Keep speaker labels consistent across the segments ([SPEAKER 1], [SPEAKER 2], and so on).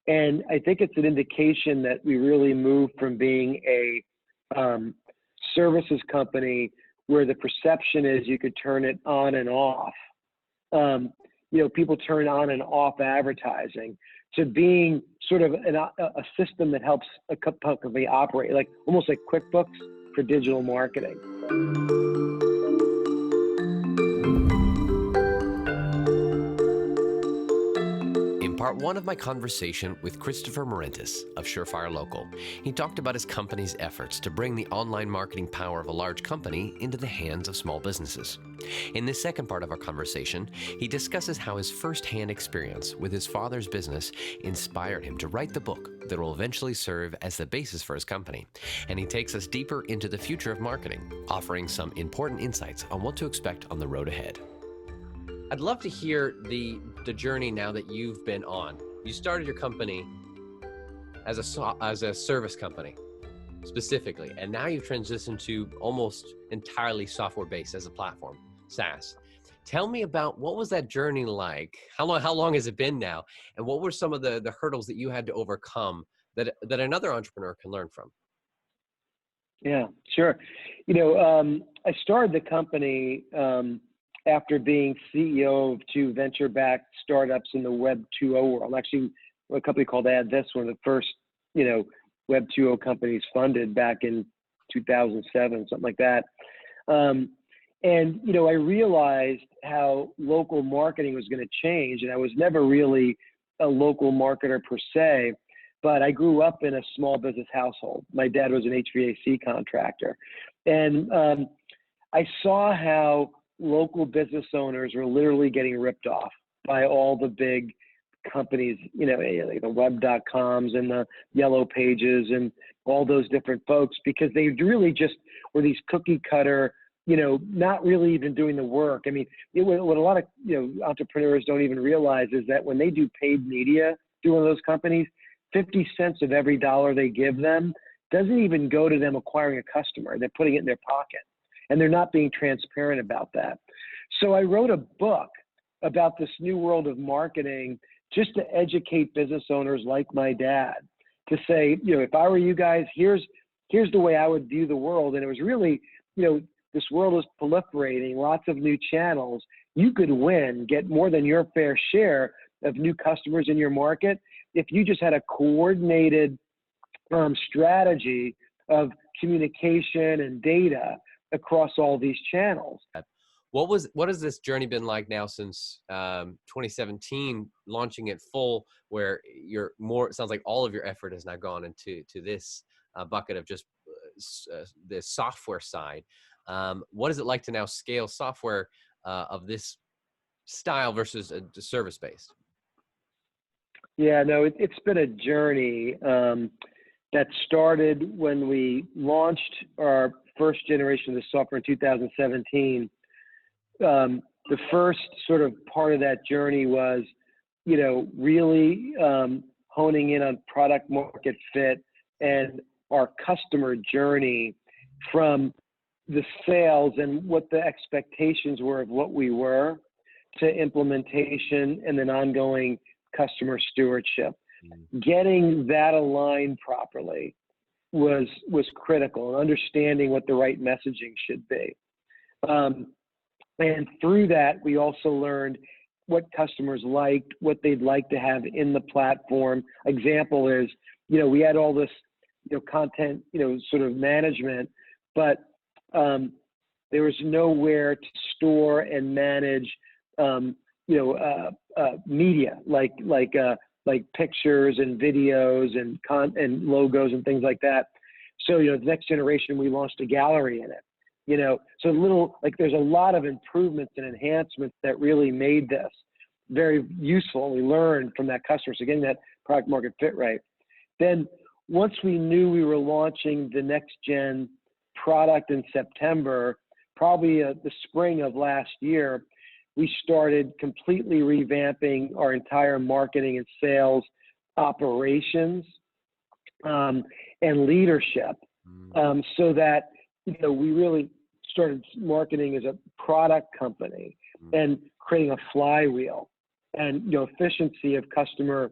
[SPEAKER 1] And I think it's an indication that we really moved from being a services company where the perception is you could turn it on and off. People turn on and off advertising, to being sort of a system that helps a company operate, like almost like QuickBooks for digital marketing.
[SPEAKER 2] Part one of my conversation with Christopher Marentis of Surefire Local. He talked about his company's efforts to bring the online marketing power of a large company into the hands of small businesses. In this second part of our conversation, he discusses how his first-hand experience with his father's business inspired him to write the book that will eventually serve as the basis for his company. And he takes us deeper into the future of marketing, offering some important insights on what to expect on the road ahead. I'd love to hear the journey now that you've been on. You started your company as a service company specifically, and now you've transitioned to almost entirely software-based as a platform, SaaS. Tell me about, what was that journey like? How long has it been now? And what were some of the hurdles that you had to overcome that another entrepreneur can learn from?
[SPEAKER 1] Yeah, sure. I started the company after being CEO of two venture-backed startups in the Web 2.0 world. Actually, a company called AddThis, one of the first, Web 2.0 companies funded back in 2007, something like that. I realized how local marketing was going to change, and I was never really a local marketer per se, but I grew up in a small business household. My dad was an HVAC contractor, and I saw how local business owners were literally getting ripped off by all the big companies, like the web.coms and the yellow pages and all those different folks, because they really just were these cookie cutter, not really even doing the work. I mean, what a lot of, entrepreneurs don't even realize is that when they do paid media through one of those companies, 50 cents of every dollar they give them doesn't even go to them acquiring a customer. They're putting it in their pocket. And they're not being transparent about that. So I wrote a book about this new world of marketing just to educate business owners like my dad, to say, if I were you guys, here's the way I would view the world. And it was really, this world is proliferating, lots of new channels. You could win, get more than your fair share of new customers in your market if you just had a coordinated strategy of communication and data across all these channels.
[SPEAKER 2] What has this journey been like now since 2017, launching it full, where it sounds like all of your effort has now gone into this bucket of just the software side. What is it like to now scale software of this style versus a service-based?
[SPEAKER 1] Yeah, no, it's been a journey that started when we launched our first generation of the software in 2017. The first sort of part of that journey was, really honing in on product market fit and our customer journey, from the sales and what the expectations were of what we were, to implementation and then ongoing customer stewardship. Getting that aligned properly was critical, and understanding what the right messaging should be. And through that, we also learned what customers liked, what they'd like to have in the platform. Example is, we had all this, content, sort of management, but there was nowhere to store and manage, media like pictures and videos and logos and things like that. So, the next generation, we launched a gallery in it, so there's a lot of improvements and enhancements that really made this very useful. We learned from that customer. So getting that product market fit right. Then once we knew we were launching the next gen product in September, probably the spring of last year, we started completely revamping our entire marketing and sales operations and leadership, so that we really started marketing as a product company and creating a flywheel and efficiency of customer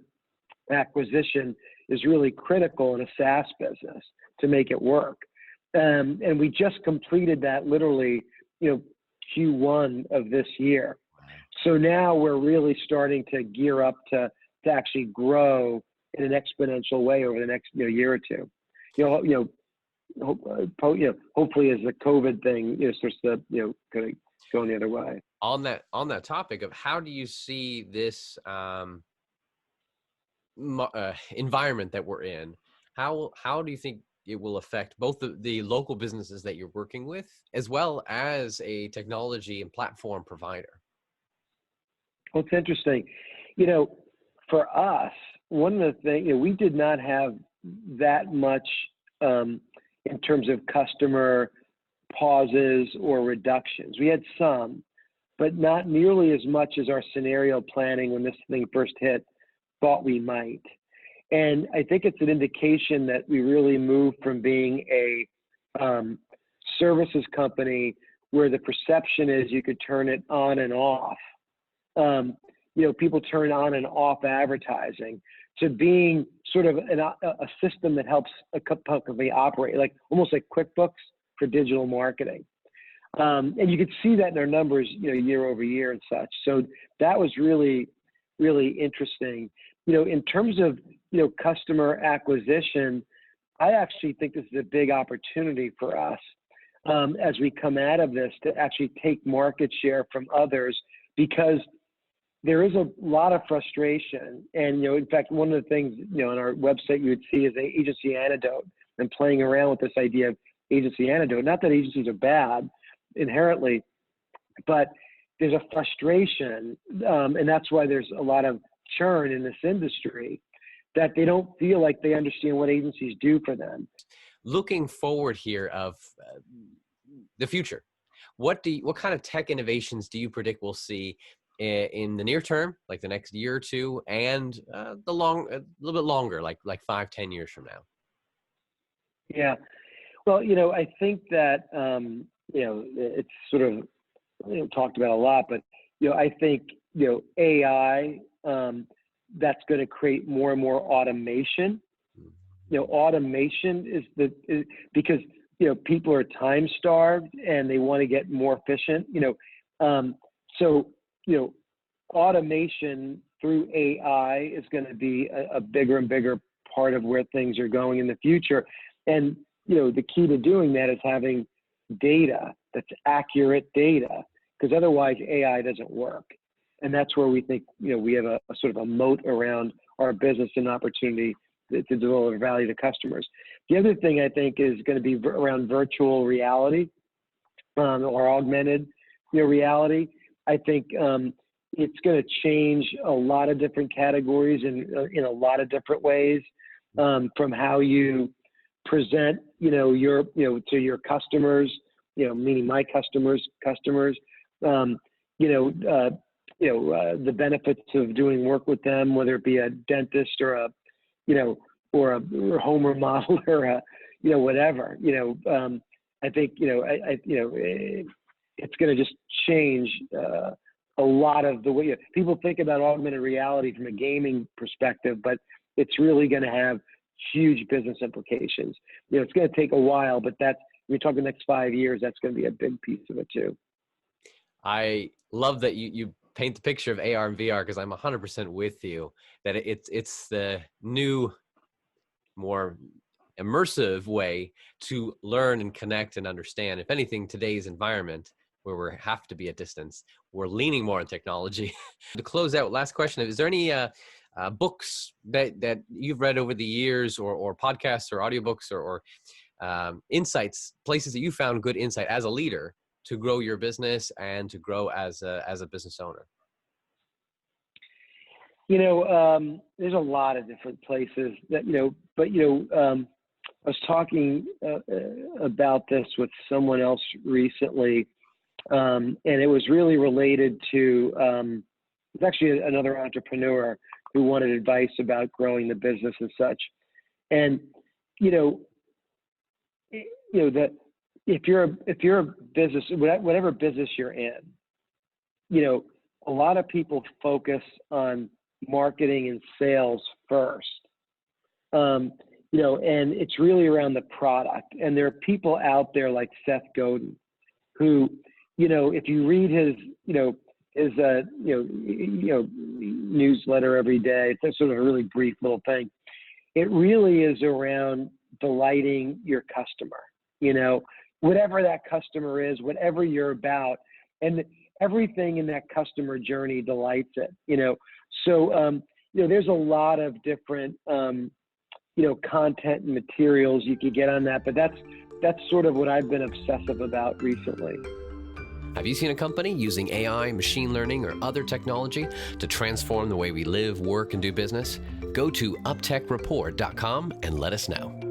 [SPEAKER 1] acquisition is really critical in a SaaS business to make it work. And we just completed that literally, Q1 of this year. So now we're really starting to gear up to actually grow in an exponential way over the next year or two. Hopefully as the COVID thing starts to kind of go the other way.
[SPEAKER 2] On that topic of how do you see this environment that we're in, how do you think it will affect both the local businesses that you're working with as well as a technology and platform provider?
[SPEAKER 1] Well, it's interesting. For us, one of the things, we did not have that much in terms of customer pauses or reductions. We had some, but not nearly as much as our scenario planning when this thing first hit thought we might. And I think it's an indication that we really moved from being a services company where the perception is you could turn it on and off. People turn on and off advertising, to being sort of a system that helps a company operate, like almost like QuickBooks for digital marketing. And you could see that in our numbers, year over year and such. So that was really, really interesting. In terms of, customer acquisition, I actually think this is a big opportunity for us as we come out of this to actually take market share from others, because there is a lot of frustration. And, in fact, one of the things, on our website you would see is an agency antidote, and playing around with this idea of agency antidote. Not that agencies are bad inherently, but there's a frustration. And that's why there's a lot of churn in this industry, that they don't feel like they understand what agencies do for them.
[SPEAKER 2] Looking forward here of the future, what kind of tech innovations do you predict we'll see in the near term, like the next year or two, and a little bit longer, like 5-10 years from now?
[SPEAKER 1] Yeah, well, I think that it's sort of talked about a lot, but I think AI that's going to create more and more automation. Automation is because people are time starved and they want to get more efficient. So automation through AI is going to be a bigger and bigger part of where things are going in the future. And the key to doing that is having data that's accurate data, because otherwise AI doesn't work. And that's where we think we have a sort of a moat around our business and opportunity to deliver value to customers. The other thing I think is going to be around virtual reality or augmented reality. I think it's going to change a lot of different categories in a lot of different ways, from how you present, to your customers, meaning my customers, the benefits of doing work with them, whether it be a dentist or a home remodeler, whatever. I think it's going to just change a lot of the way people think about augmented reality from a gaming perspective, but it's really going to have huge business implications. It's going to take a while, but we're talking the next 5 years, that's going to be a big piece of it too.
[SPEAKER 2] I love that you paint the picture of AR and VR, because I'm 100% with you that it's the new, more immersive way to learn and connect and understand. If anything, today's environment where we have to be at distance, we're leaning more on technology. To close out, last question: is there any books that you've read over the years, or podcasts or audiobooks or insights, places that you found good insight as a leader to grow your business and to grow as a business owner?
[SPEAKER 1] There's a lot of different places that, but, I was talking about this with someone else recently, and it was really related to, it's actually another entrepreneur who wanted advice about growing the business and such. And, if you're a business, whatever business you're in, a lot of people focus on marketing and sales first. And it's really around the product. And there are people out there like Seth Godin, who, if you read his newsletter every day, it's sort of a really brief little thing. It really is around delighting your customer, whatever that customer is, whatever you're about, and everything in that customer journey delights it, So, there's a lot of different, content and materials you could get on that, but that's sort of what I've been obsessive about recently.
[SPEAKER 2] Have you seen a company using AI, machine learning, or other technology to transform the way we live, work, and do business? Go to uptechreport.com and let us know.